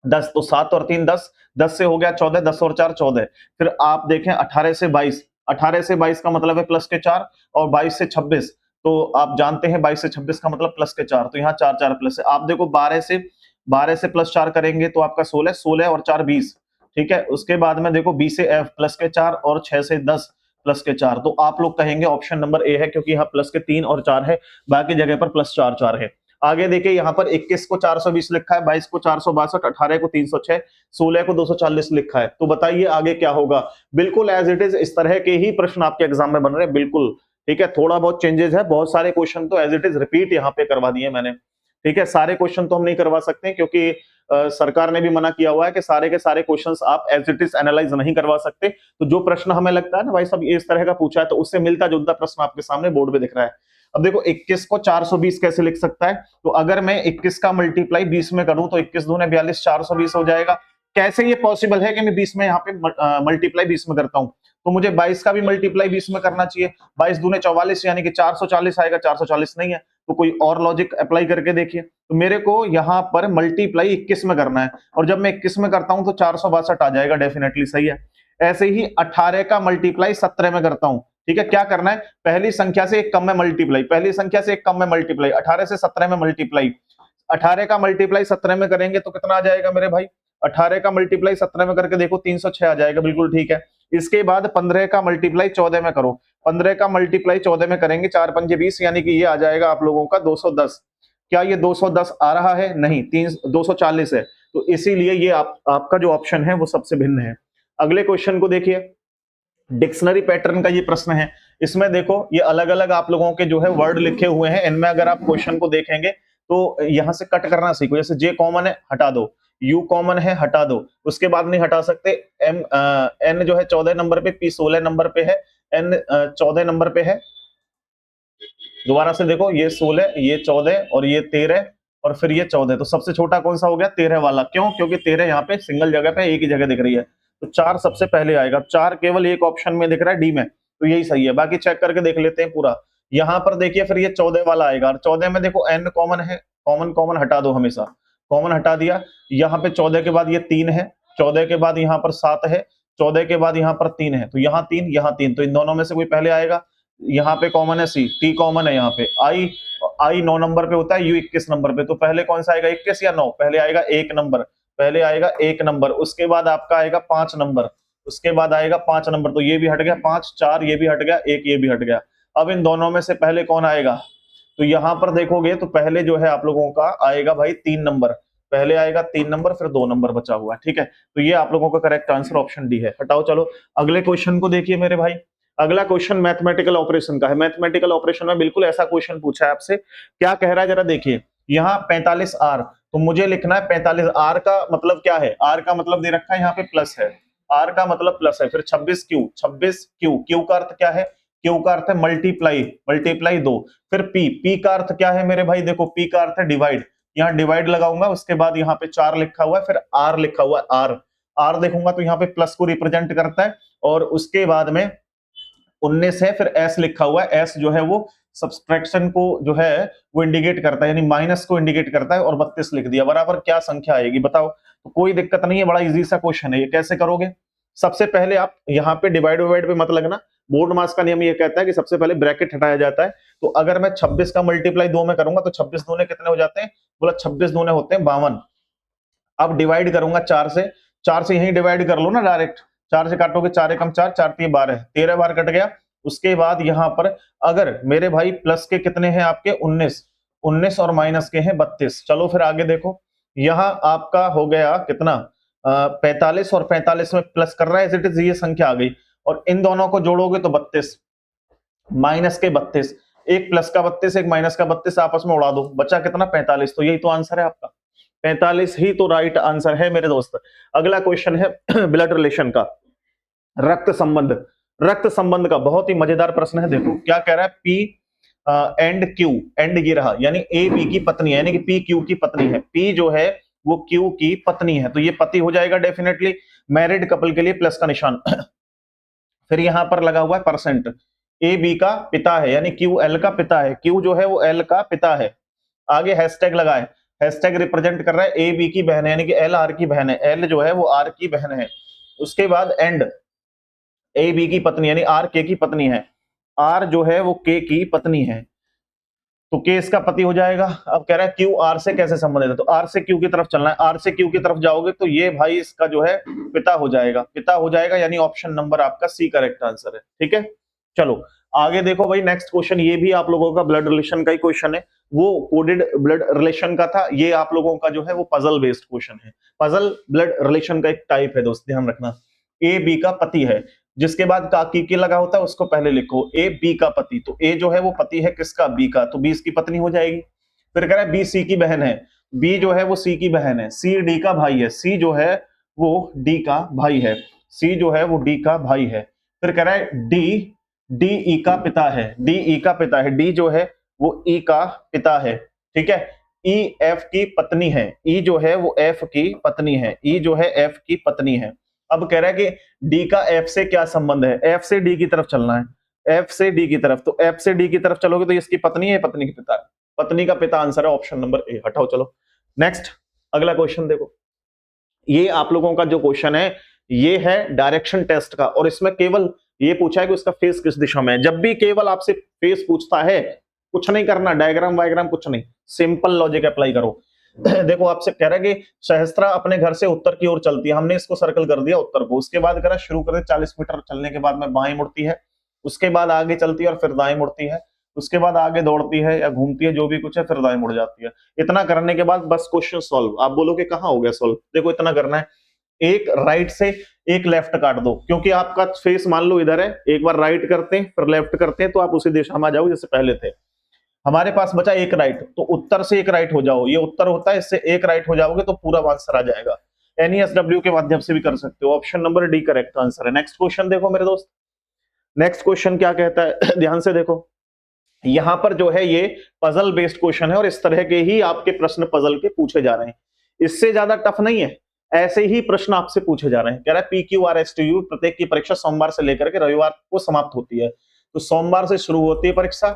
10, तो 7 और 3 10, 10 से हो गया 14, 10 और 4 14। फिर आप देखें 18 से 22, 18 से 22 का मतलब है प्लस के 4, और 22 से 26, तो आप जानते हैं 22 से 26 का मतलब प्लस के 4, तो यहाँ 4 4 प्लस है। आप देखो 12 से प्लस 4 करेंगे तो आपका 16, 16 और 4 20, ठीक है। उसके बाद में देखो 20 से F प्लस के 4, और 6 से 10 प्लस के 4, तो आप लोग कहेंगे ऑप्शन नंबर ए है, क्योंकि यहाँ प्लस के 3 और 4 है, बाकी जगह पर प्लस 4 4 है। आगे देखिए यहाँ पर 21 को 420 लिखा है, 22 को 462, 18 को 306, 16 को 240 लिखा है। तो बताइए आगे क्या होगा। बिल्कुल एज इट इज इस तरह के ही प्रश्न आपके एग्जाम में बन रहे हैं, बिल्कुल ठीक है। थोड़ा बहुत चेंजेस है, बहुत सारे क्वेश्चन तो एज इट इज रिपीट यहाँ पे करवा दिए मैंने, ठीक है। सारे क्वेश्चन तो हम नहीं करवा सकते, क्योंकि सरकार ने भी मना किया हुआ है कि सारे के सारे क्वेश्चंस आप एज इट इज एनालाइज नहीं करवा सकते। तो जो प्रश्न हमें लगता है ना भाई सब इस तरह का पूछा है, तो उससे मिलता जुलता प्रश्न आपके सामने बोर्ड पे दिख रहा है। अब देखो 21 को 420 कैसे लिख सकता है, तो अगर मैं 21 का मल्टीप्लाई 20 में करूं तो 21 दूने 42, 420 हो जाएगा। कैसे ये पॉसिबल है कि मैं 20 में यहाँ पे मल्टीप्लाई 20 में करता हूं, तो मुझे 22 का भी मल्टीप्लाई 20 में करना चाहिए। 22 दूने 44, यानी कि 440 आएगा, 440 नहीं है, तो कोई और लॉजिक अप्लाई करके देखिए। तो मेरे को यहाँ पर मल्टीप्लाई 21 में करना है, और जब मैं 21 में करता हूं तो 462 आ जाएगा, डेफिनेटली सही है। ऐसे ही 18 का मल्टीप्लाई 17 में करता हूं, ठीक है। क्या करना है, पहली संख्या से एक कम में मल्टीप्लाई, पहली संख्या से एक कम में मल्टीप्लाई, 18 से 17 में मल्टीप्लाई। 18 का मल्टीप्लाई 17 में करेंगे तो कितना आ जाएगा मेरे भाई, 18 का मल्टीप्लाई 17 में करके देखो 306 आ जाएगा, बिल्कुल ठीक है। इसके बाद 15 का मल्टीप्लाई 14 में करो, 15 का मल्टीप्लाई 14 में करेंगे, 4 पंजे 20, यानी कि ये आ जाएगा आप लोगों का 210। क्या ये 210 आ रहा है, नहीं, 240 है, तो इसीलिए ये आपका जो ऑप्शन है वो सबसे भिन्न है। अगले क्वेश्चन को देखिए, डिक्शनरी पैटर्न का ये प्रश्न है। इसमें देखो ये अलग अलग आप लोगों के जो है वर्ड लिखे हुए हैं, इनमें अगर आप क्वेश्चन को देखेंगे तो यहाँ से कट करना सीखो। जैसे जे कॉमन है हटा दो, यू कॉमन है हटा दो, उसके बाद नहीं हटा सकते। एन जो है 14 नंबर पे, पी 16 नंबर पे है, एन 14 नंबर पे है। दोबारा से देखो, ये 16, ये 14 और ये 13 और फिर ये 14, तो सबसे छोटा कौन सा हो गया? 13 वाला। क्यों? क्योंकि 13 यहाँ पे सिंगल जगह पे एक ही जगह दिख रही है, तो 4 सबसे पहले आएगा। 4 केवल एक ऑप्शन में दिख रहा है डी में, तो यही सही है। बाकी चेक करके देख लेते हैं पूरा। यहाँ पर देखिए फिर ये 14 वाला आएगा, और 14 में देखो एन कॉमन है, कॉमन कॉमन हटा दो, हमेशा कॉमन हटा दिया। यहाँ पे 14 के बाद ये 3 है, 14 के बाद यहाँ पर 7 है, 14 के बाद यहाँ पर 3 है, तो यहाँ 3 यहाँ 3, तो इन दोनों में से कोई पहले आएगा। यहाँ पे कॉमन है सी, टी कॉमन है, यहाँ पे आई 9 नंबर पे होता है, यू 21 नंबर पे, तो पहले कौन सा आएगा? 21 या 9? पहले आएगा 1 नंबर, पहले आएगा 1 नंबर, उसके बाद आपका आएगा 5 नंबर, उसके बाद आएगा 5 नंबर, तो ये भी हट गया 5, 4 ये भी हट गया, 1 ये भी हट गया। अब इन दोनों में से पहले कौन आएगा? तो यहाँ पर देखोगे तो पहले जो है आप लोगों का आएगा भाई 3 नंबर, पहले आएगा 3 नंबर, फिर 2 नंबर बचा हुआ है। ठीक है, तो ये आप लोगों का करेक्ट आंसर ऑप्शन डी है। हटाओ, चलो अगले क्वेश्चन को देखिए मेरे भाई। अगला क्वेश्चन मैथमेटिकल ऑपरेशन का है। मैथमेटिकल ऑपरेशन में बिल्कुल ऐसा क्वेश्चन पूछा है आपसे, क्या कह रहा है जरा देखिए। यहाँ 45 आर, तो मुझे लिखना है 45 आर का मतलब क्या है? आर का मतलब दे रखा है यहाँ पे प्लस है, आर का मतलब प्लस है। फिर 26 क्यू, 26 क्यू, क्यू का अर्थ क्या है? क्यू का अर्थ है मल्टीप्लाई, मल्टीप्लाई 2। फिर पी, पी का अर्थ क्या है मेरे भाई? देखो पी का अर्थ है डिवाइड, यहाँ डिवाइड लगाऊंगा, उसके बाद यहाँ पे 4 लिखा हुआ है, फिर आर लिखा हुआ है, आर आर देखूंगा तो यहाँ पे प्लस को रिप्रेजेंट करता है, और उसके बाद में 19 है, फिर एस लिखा हुआ है, एस जो है वो सब्सट्रैक्शन को जो है वो इंडिकेट करता है, यानी माइनस को इंडिकेट करता है, और 32 लिख दिया। बराबर क्या संख्या आएगी बताओ? तो कोई दिक्कत नहीं है, बड़ा इजी सा क्वेश्चन है ये। कैसे करोगे? सबसे पहले आप यहाँ पे डिवाइड डिवाइड पे मत लगना, बोर्ड मास का नियम ये कहता है कि सबसे पहले ब्रैकेट हटाया जाता है। तो अगर मैं 26 का मल्टीप्लाई 2 में करूंगा तो 26 दूने कितने हो जाते हैं? बोला 26 दूने होते हैं 52। अब डिवाइड करूंगा 4 से, 4 से यही डिवाइड कर लो ना डायरेक्ट, 4 से काटोगे 4 एकम 4, 4 3 12, 13 बार कट गया। उसके बाद यहाँ पर अगर मेरे भाई प्लस के कितने हैं आपके? 19, 19 और माइनस के हैं 32। चलो फिर आगे देखो, यहाँ आपका हो गया कितना? 45, और 45 में प्लस कर रहा है, इट इज ये संख्या आ गई, और इन दोनों को जोड़ोगे तो 32, माइनस के 32, एक प्लस का 32 एक माइनस का 32 आपस में उड़ा दो, बचा कितना? 45। तो यही तो आंसर है आपका, 45 ही तो राइट आंसर है मेरे दोस्त। अगला क्वेश्चन है ब्लड रिलेशन का, रक्त संबंध। रक्त संबंध का बहुत ही मजेदार प्रश्न है। देखो क्या कह रहा है, पी एंड क्यू, एंड ये रहा यानी ए बी की पत्नी है, यानी कि पी क्यू की पत्नी है, पी जो है वो क्यू की पत्नी है, तो ये पति हो जाएगा डेफिनेटली। मैरिड कपल के लिए प्लस का निशान फिर यहां पर लगा हुआ है परसेंट, ए बी का पिता है, यानी क्यू एल का पिता है, क्यू जो है वो एल का पिता है। आगे हैशटैग लगाए, हैशटैग रिप्रेजेंट कर रहा है ए बी की बहन है, यानी कि एल आर की बहन है, एल जो है वो आर की बहन है। उसके बाद एंड ए बी की पत्नी, यानी आर के की पत्नी है, आर जो है वो के की पत्नी है, तो के इसका पति हो जाएगा। अब कह रहा है क्यू आर से कैसे संबंधित है, तो आर से क्यू की तरफ चलना है, आर से क्यू की तरफ जाओगे तो ये भाई इसका जो है पिता हो जाएगा, पिता हो जाएगा, यानी ऑप्शन नंबर आपका सी करेक्ट आंसर है। ठीक है, चलो आगे देखो भाई। नेक्स्ट क्वेश्चन ये भी आप लोगों का ब्लड रिलेशन का ही क्वेश्चन है, वो कोडेड ब्लड रिलेशन का था, ये आप लोगों का जो है वो पजल बेस्ड क्वेश्चन है। पजल ब्लड रिलेशन का एक टाइप है दोस्त, ध्यान रखना। ए बी का पति है, जिसके बाद का की लगा होता है उसको पहले लिखो, ए बी का पति, तो ए जो है वो पति है किसका? बी का, तो बी इसकी पत्नी हो जाएगी। फिर कह रहा है बी सी की बहन है, बी जो है वो सी की बहन है, सी डी का भाई है, सी जो है वो डी का भाई है, सी जो है वो डी का भाई है। फिर कह रहा है डी, डी ई का पिता है, डी ई का पिता है, डी जो है वो ई का पिता है। ठीक है, ई एफ की पत्नी है, ई जो है वो एफ की पत्नी है, ई जो है एफ की पत्नी है। अब कह रहा है कि डी का एफ से क्या संबंध है? एफ से डी की तरफ चलना है, एफ से डी की तरफ, तो एफ से डी की तरफ चलोगे तो इसकी पत्नी है, पत्नी के पिता, पत्नी का पिता आंसर है ऑप्शन नंबर ए। हटाओ, चलो नेक्स्ट अगला क्वेश्चन देखो। ये आप लोगों का जो क्वेश्चन है ये है डायरेक्शन टेस्ट का, और इसमें केवल ये पूछा है कि उसका फेस किस दिशा में है। जब भी केवल आपसे फेस पूछता है, कुछ नहीं करना, डायग्राम वायग्राम कुछ नहीं, सिंपल लॉजिक अप्लाई करो। देखो आपसे कह रहा है कि सहस्त्रा अपने घर से उत्तर की ओर चलती है, हमने इसको सर्कल कर दिया उत्तर को। उसके बाद करा शुरू कर 40 मीटर चलने के बाद में बाएं मुड़ती है, उसके बाद आगे चलती है और फिर दाएं मुड़ती है, उसके बाद आगे दौड़ती है या घूमती है, जो भी कुछ है, फिर दाएं मुड़ जाती है। इतना करने के बाद बस क्वेश्चन सॉल्व। आप बोलोगे कहाँ हो गया सॉल्व? देखो इतना करना है, एक राइट से एक लेफ्ट काट दो, क्योंकि आपका फेस मान लो इधर है, एक बार राइट करते हैं फिर लेफ्ट करते हैं तो आप उसी दिशा में आ जाओगे जैसे पहले थे। हमारे पास बचा एक राइट, तो उत्तर से एक राइट हो जाओ, ये उत्तर होता है, इससे एक राइट हो जाओगे तो पूरा आंसर आ जाएगा। NESW के माध्यम से भी कर सकते हो। Option number D correct answer है। नेक्स्ट क्वेश्चन देखो मेरे दोस्त, नेक्स्ट क्वेश्चन क्या कहता है ध्यान से देखो। यहां पर जो है ये पजल बेस्ड क्वेश्चन है और इस तरह के ही आपके प्रश्न पजल के पूछे जा रहे हैं, इससे ज्यादा टफ नहीं है, ऐसे ही प्रश्न आपसे पूछे जा रहे हैं। कह रहा है PQRSTU प्रत्येक की परीक्षा सोमवार से लेकर के रविवार को समाप्त होती है। तो सोमवार से शुरू होती है परीक्षा,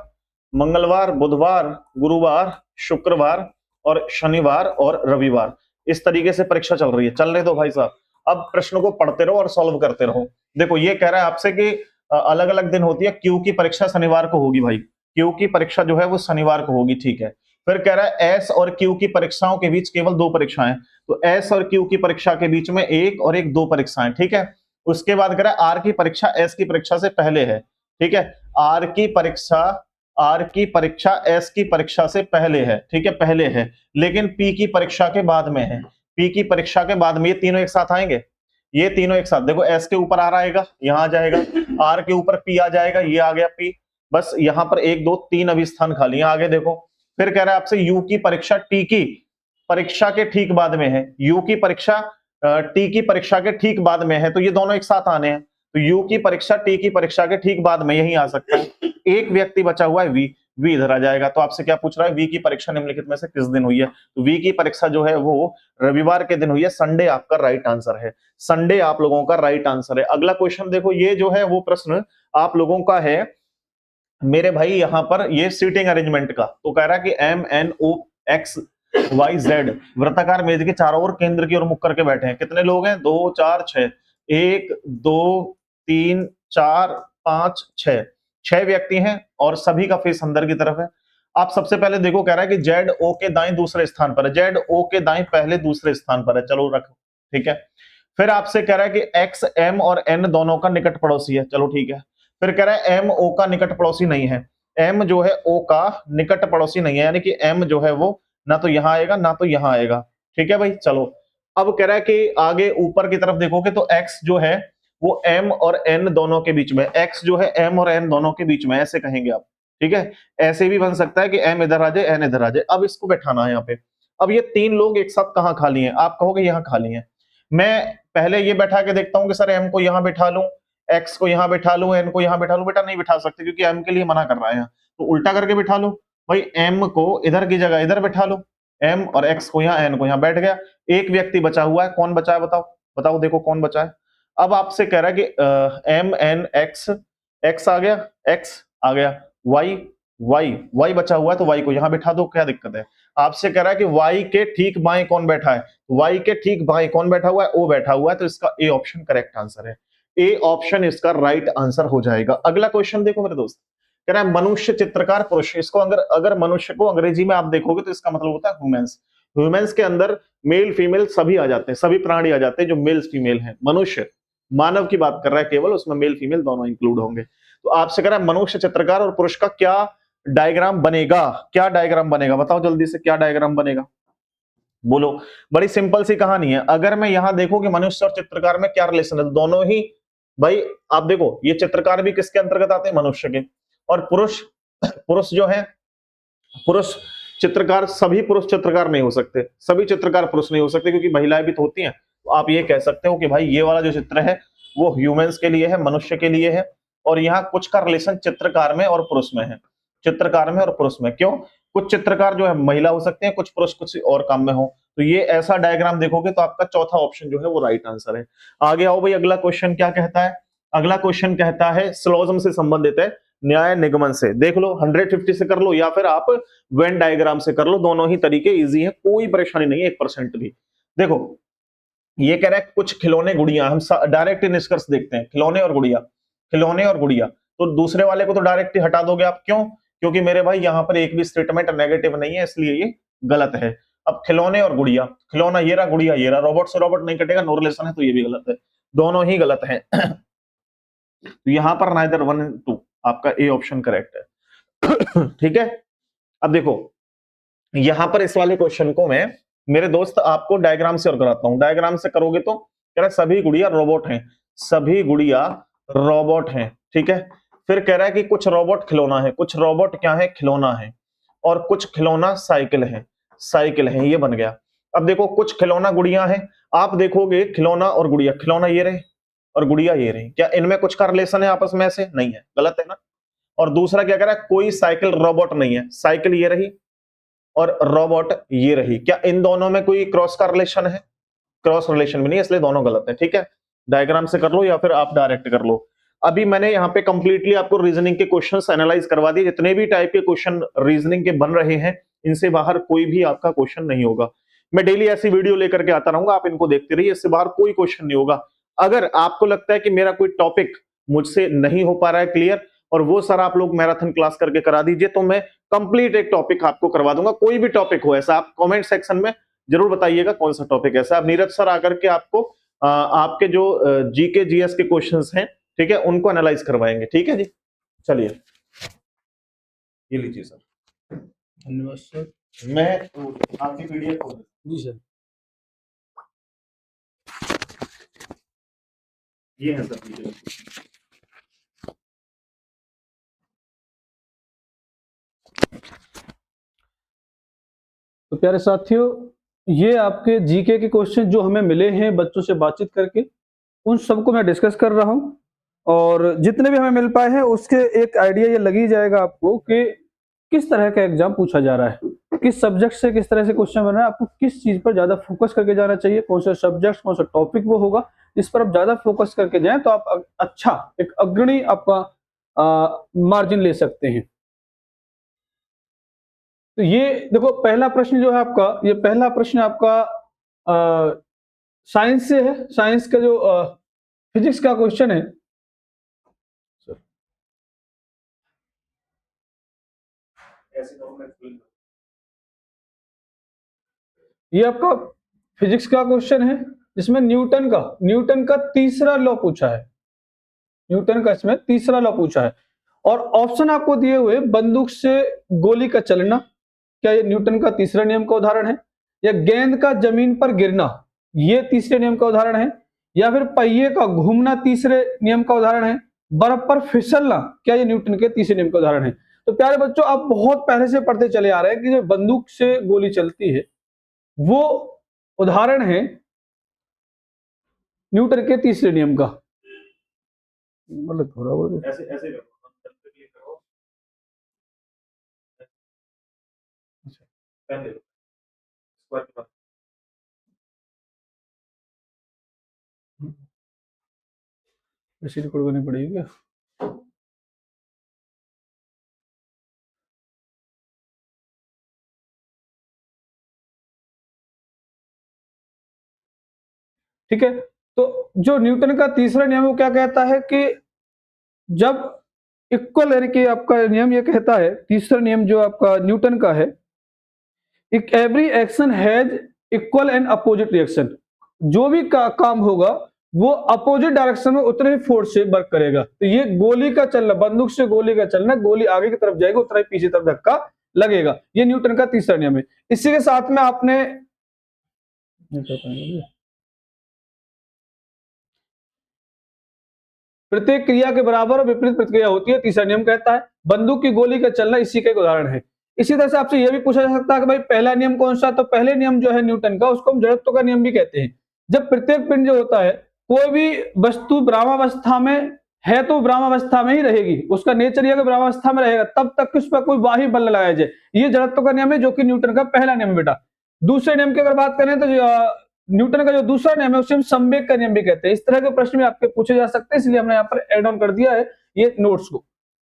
मंगलवार, बुधवार, गुरुवार, शुक्रवार और शनिवार और रविवार, इस तरीके से परीक्षा चल रही है। चल रहे दो भाई साहब, अब प्रश्नों को पढ़ते रहो और सॉल्व करते रहो। देखो ये कह रहा है आपसे कि अलग अलग दिन होती है, क्यू की परीक्षा शनिवार को होगी भाई, क्यू की परीक्षा जो है वो शनिवार को होगी, ठीक है। फिर कह रहा है एस और क्यू की परीक्षाओं के बीच केवल 2 परीक्षाएं, तो एस और क्यू की परीक्षा के बीच में एक और एक 2 परीक्षाएं, ठीक है। उसके बाद कह रहा है आर की परीक्षा एस की परीक्षा से पहले है, ठीक है। आर की परीक्षा एस की परीक्षा से पहले है, ठीक है, पहले है, लेकिन पी की परीक्षा के बाद में है। पी की परीक्षा के बाद में ये तीनों एक साथ आएंगे, ये तीनों एक साथ। देखो एस के ऊपर आर आएगा, यहां आ जाएगा, आर के ऊपर पी आ जाएगा, ये आ गया पी, बस यहां पर 1 2 3 अभी स्थान खाली है। आगे देखो, फिर कह रहा है आपसे यू की परीक्षा टी की परीक्षा के ठीक बाद में है, यू की परीक्षा टी की परीक्षा के ठीक बाद में है, तो ये दोनों एक साथ आने हैं। तो यू की परीक्षा टी की परीक्षा के ठीक बाद में यही आ सकता है। एक व्यक्ति बचा हुआ है वी इधर आ जाएगा। तो आपसे क्या पूछ रहा है, वी की परीक्षा निम्नलिखित में से किस दिन हुई है? तो वी की परीक्षा जो है वो रविवार के दिन हुई है, संडे आपका राइट आंसर है, संडे आप लोगों का राइट आंसर है। अगला क्वेश्चन देखो, ये जो है वो प्रश्न आप लोगों का है मेरे भाई यहां पर ये सीटिंग अरेंजमेंट का। तो कह रहा है कि MNOXYZ वृत्ताकार मेज के चारों ओर केंद्र की ओर मुख करके बैठे हैं। कितने लोग हैं? 2 4 6, 1 2 3 4 5 6, 6 व्यक्ति हैं और सभी का फेस अंदर की तरफ है। आप सबसे पहले देखो, कह रहा है कि ZO के दाएं दूसरे स्थान पर है, ZO के दाएं पहले दूसरे स्थान पर है, चलो रखो, ठीक है। फिर आपसे कह रहा है कि X M और N दोनों का निकट पड़ोसी है, चलो ठीक है। फिर कह रहा है M O का निकट पड़ोसी नहीं है, M जो है O का निकट पड़ोसी नहीं है, यानी कि M जो है वो ना तो यहां आएगा ना तो यहां आएगा, ठीक है भाई। चलो अब कह रहा है कि आगे ऊपर की तरफ देखोगे तो X जो है वो M और N दोनों के बीच में, X जो है M और N दोनों के बीच में, ऐसे कहेंगे आप, ठीक है। ऐसे भी बन सकता है कि M इधर आ जाए N इधर आ जाए। अब इसको बैठाना है यहाँ पे। अब ये 3 लोग एक साथ कहां खाली हैं? आप कहोगे यहां खाली हैं। मैं पहले ये बैठा के देखता हूं कि सर M को यहां बैठा लूं, X को यहां बैठा लूं, N को यहां बैठा लूं। बेटा नहीं बैठा सकते क्योंकि M के लिए मना कर रहा है, तो उल्टा करके बैठा लो भाई, M को इधर की जगह इधर बैठा लो, M और X को यहां, N को यहां, बैठ गया। एक व्यक्ति बचा हुआ है, कौन बचा है बताओ, बताओ देखो कौन बचा है। अब आपसे कह रहा है कि MNX, X आ गया, X आ गया, Y बचा हुआ है, तो Y को यहां बैठा दो, क्या दिक्कत है। आपसे कह रहा है कि Y के ठीक बाएं कौन बैठा है, Y के ठीक बाएं कौन बैठा हुआ है? O बैठा हुआ है, तो इसका A ऑप्शन करेक्ट आंसर है, A ऑप्शन इसका राइट आंसर हो जाएगा। अगला क्वेश्चन देखो मेरे दोस्त, कह रहा है मनुष्य चित्रकार पुरुष। इसको अगर मनुष्य को अंग्रेजी में आप देखोगे तो इसका मतलब होता है ह्यूमंस। ह्यूमंस के अंदर मेल फीमेल सभी आ जाते हैं, सभी प्राणी आ जाते हैं जो मेल फीमेल हैं। मनुष्य मानव की बात कर रहा है केवल, उसमें मेल फीमेल दोनों इंक्लूड होंगे। तो आपसे कह रहा है मनुष्य चित्रकार और पुरुष का क्या डायग्राम बनेगा? क्या डायग्राम बनेगा बताओ जल्दी से, क्या डायग्राम बनेगा बोलो। बड़ी सिंपल सी कहानी है। अगर मैं यहां देखूं कि मनुष्य और चित्रकार में क्या रिलेशन है, दोनों ही भाई आप देखो, ये चित्रकार भी किसके अंतर्गत आते हैं? मनुष्य के। और पुरुष जो है, पुरुष चित्रकार, सभी पुरुष चित्रकार नहीं हो सकते, सभी चित्रकार पुरुष नहीं हो सकते, क्योंकि महिलाएं भी तो होती हैं। तो आप ये कह सकते हो कि भाई ये वाला जो चित्र है वो ह्यूमंस के लिए है, मनुष्य के लिए है, और यहाँ कुछ का रिलेशन चित्रकार में और पुरुष में है, चित्रकार में और पुरुष में। क्यों? कुछ चित्रकार जो है महिला हो सकते हैं, कुछ पुरुष कुछ और काम में हो। तो ये ऐसा डायग्राम देखोगे तो आपका चौथा ऑप्शन जो है वो राइट आंसर है। आगे आओ भाई, अगला क्वेश्चन क्या कहता है? अगला क्वेश्चन कहता है सिलोजिज्म से संबंधित है, न्याय निगमन से। देख लो 150 से कर लो या फिर आप वेन डायग्राम से कर लो, दोनों ही तरीके इजी है, कोई परेशानी नहीं है 1% भी। देखो ये कह रहा है कुछ खिलौने गुड़िया, हम डायरेक्ट निष्कर्ष देखते हैं, खिलौने और गुड़िया, खिलौने और गुड़िया। तो दूसरे वाले को तो डायरेक्ट हटा दोगे आप, क्यों? क्योंकि मेरे भाई यहाँ पर एक भी स्टेटमेंट नेगेटिव नहीं है, इसलिए ये गलत है। अब खिलौने और गुड़िया, खिलौना ये रहा, गुड़िया ये रहा, रोबोट से रोबोट नहीं कटेगा, नो रिलेशन है, तो ये भी गलत है, दोनों ही गलत है। तो यहां पर नाइदर 1 and 2 आपका ए ऑप्शन करेक्ट है। ठीक है, अब देखो यहां पर इस वाले क्वेश्चन को मैं मेरे दोस्त आपको डायग्राम से और कराता हूं। डायग्राम से करोगे तो कह रहा है सभी गुड़िया रोबोट हैं, सभी गुड़िया रोबोट हैं, ठीक है। फिर कह रहा है कि कुछ रोबोट खिलौना है, कुछ रोबोट क्या है, खिलौना है, और कुछ खिलौना साइकिल है, साइकिल है, ये बन गया। अब देखो कुछ खिलौना गुड़िया है, आप देखोगे खिलौना और गुड़िया, खिलौना ये रहे और गुड़िया ये रही, क्या इनमें कुछ का रिलेशन है आपस में? ऐसे नहीं है, गलत है ना। और दूसरा क्या कह रहा है, कोई साइकिल रोबोट नहीं है, साइकिल ये रही और रोबोट ये रही, क्या इन दोनों में कोई क्रॉस का रिलेशन है? क्रॉस रिलेशन भी नहीं, इसलिए दोनों गलत है, ठीक है। डायग्राम से कर लो या फिर आप डायरेक्ट कर लो। अभी मैंने यहाँ पे कंप्लीटली आपको रीजनिंग के क्वेश्चंस एनालाइज करवा दिए, जितने भी टाइप के क्वेश्चन रीजनिंग के बन रहे हैं इनसे बाहर कोई भी आपका क्वेश्चन नहीं होगा। मैं डेली ऐसी वीडियो लेकर के आता रहूंगा, आप इनको देखते रहिए, इससे बाहर कोई क्वेश्चन नहीं होगा। अगर आपको लगता है कि मेरा कोई टॉपिक मुझसे नहीं हो पा रहा है क्लियर, और वो सर आप लोग मैराथन क्लास करके करा दीजिए, तो मैं कंप्लीट एक टॉपिक आपको करवा दूंगा। कोई भी टॉपिक हो ऐसा, आप कमेंट सेक्शन में जरूर बताइएगा कौन सा टॉपिक ऐसा। अब नीरज सर आकर के आपको आपके जो जीके जीएस के क्वेश्चंस हैं, ठीक है, उनको एनालाइज करवाएंगे, ठीक है जी। चलिए ये लीजिए सर, धन्यवाद सर। मैं आपकी पीडीएफ खोल देता हूं। जी सर। ये है सर पीडीएफ। तो प्यारे साथियों, ये आपके जीके के क्वेश्चन जो हमें मिले हैं बच्चों से बातचीत करके, उन सबको मैं डिस्कस कर रहा हूँ, और जितने भी हमें मिल पाए हैं उसके एक आइडिया ये लग ही जाएगा आपको कि किस तरह का एग्जाम पूछा जा रहा है, किस सब्जेक्ट से किस तरह से क्वेश्चन बन रहा है, आपको किस चीज पर ज्यादा फोकस करके जाना चाहिए, कौन सा सब्जेक्ट कौन सा टॉपिक वो होगा जिस पर आप ज्यादा फोकस करके जाएं तो आप अच्छा एक अग्रणी आपका मार्जिन ले सकते हैं। तो ये देखो पहला प्रश्न जो है आपका, ये पहला प्रश्न आपका साइंस से है। साइंस का जो फिजिक्स का क्वेश्चन है, ये आपका फिजिक्स का क्वेश्चन है जिसमें न्यूटन का तीसरा लॉ पूछा है। न्यूटन का इसमें तीसरा लॉ पूछा है, और ऑप्शन आपको दिए हुए बंदूक से गोली का चलना, क्या ये न्यूटन का तीसरा नियम का उदाहरण है, या गेंद का जमीन पर गिरना ये तीसरे नियम का उदाहरण है, या फिर पहिए का घूमना तीसरे नियम का उदाहरण है, बर्फ पर फिसलना क्या ये न्यूटन के तीसरे नियम का उदाहरण है। तो प्यारे बच्चों, आप बहुत पहले से पढ़ते चले आ रहे हैं कि जो बंदूक से गोली चलती है वो उदाहरण है न्यूटन के तीसरे नियम का। मतलब थोड़ा बहुत ऐसे ऐसे करो, क्लिक करो, पहले स्क्वायर के बाद ऐसी रिकॉर्ड करनी पड़ेगी क्या? ठीक है, तो जो न्यूटन का तीसरा नियम वो क्या कहता है कि जब इक्वल, यानी कि आपका नियम ये कहता है, तीसरा नियम जो आपका न्यूटन का है, every action has equal and opposite reaction. जो भी काम होगा वो अपोजिट डायरेक्शन में उतने ही फोर्स से वर्क करेगा। तो ये गोली का चलना, बंदूक से गोली का चलना, गोली आगे की तरफ जाएगी उतना ही पीछे तरफ धक्का लगेगा, ये न्यूटन का तीसरा नियम है। इसी के साथ में आपने प्रत्येक क्रिया के बराबर और विपरीत प्रतिक्रिया होती है, तीसरा नियम कहता है। बंदूक की गोली का चलना इसी का एक उदाहरण है। इसी तरह से आपसे यह भी पूछा जा सकता है कि भाई पहला नियम कौन सा, तो पहले नियम जो है न्यूटन का, उसको हम जड़त्व का नियम भी कहते हैं। जब प्रत्येक पिंड जो होता है, कोई भी वस्तु ब्रह्मावस्था में है तो ब्रह्मावस्था में ही रहेगी, उसका नेचर यह ब्रह्मावस्था में रहेगा तब तक उस पर कोई बाह्य बल लगाया जाए, ये जड़त्व का नियम है जो कि न्यूटन का पहला नियम है बेटा। दूसरे नियम की अगर बात करें तो न्यूटन का जो दूसरा नियम है उसे हम संवेग का नियम भी कहते हैं। इस तरह के प्रश्न भी आपके पूछे जा सकते हैं, इसलिए हमने यहाँ पर एड ऑन कर दिया है ये नोट्स को।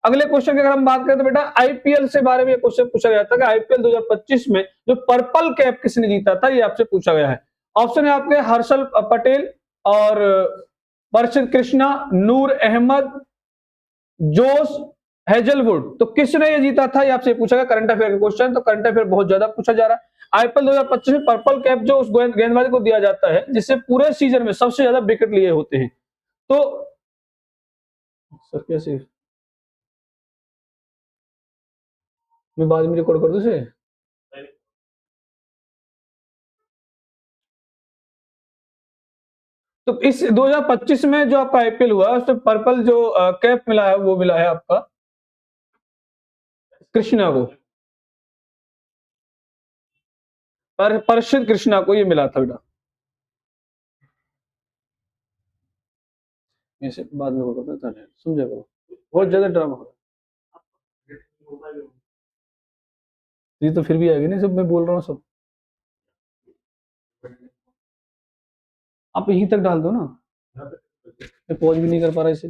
अगले क्वेश्चन की अगर हम बात करें तो बेटा आईपीएल से बारे में क्वेश्चन पूछा गया था कि आईपीएल 2025 में जो पर्पल कैप किसने जीता था, ये आपसे पूछा गया है। ऑप्शन है आपके हर्षल पटेल और वर्षित कृष्णा, नूर अहमद, जोश हेजलवुड। तो किसने ये जीता था, ये आपसे पूछा गया। करंट अफेयर का क्वेश्चन, तो करंट अफेयर बहुत ज्यादा पूछा जा रहा है। आईपीएल 2025 में पर्पल कैप जो उस गेंदबाज को दिया जाता है जिससे पूरे सीजन में सबसे ज्यादा विकेट लिए होते हैं। तो सर कैसे मैं बाद में रिकॉर्ड कर दूं इसे? तो इस 2025 में जो आपका आईपीएल हुआ है उसमें पर्पल जो कैप मिला है वो मिला है आपका कृष्णा को, परशिद कृष्णा को ये मिला था बेटा। ऐसे बाद में होगा पता नहीं, समझा करो, बहुत ज्यादा ड्रामा हो रहा है। ये तो फिर भी आएगी नहीं, सब मैं बोल रहा हूँ सब, आप यहीं तक डाल दो ना, मैं पॉज भी नहीं कर पा रहा इसे।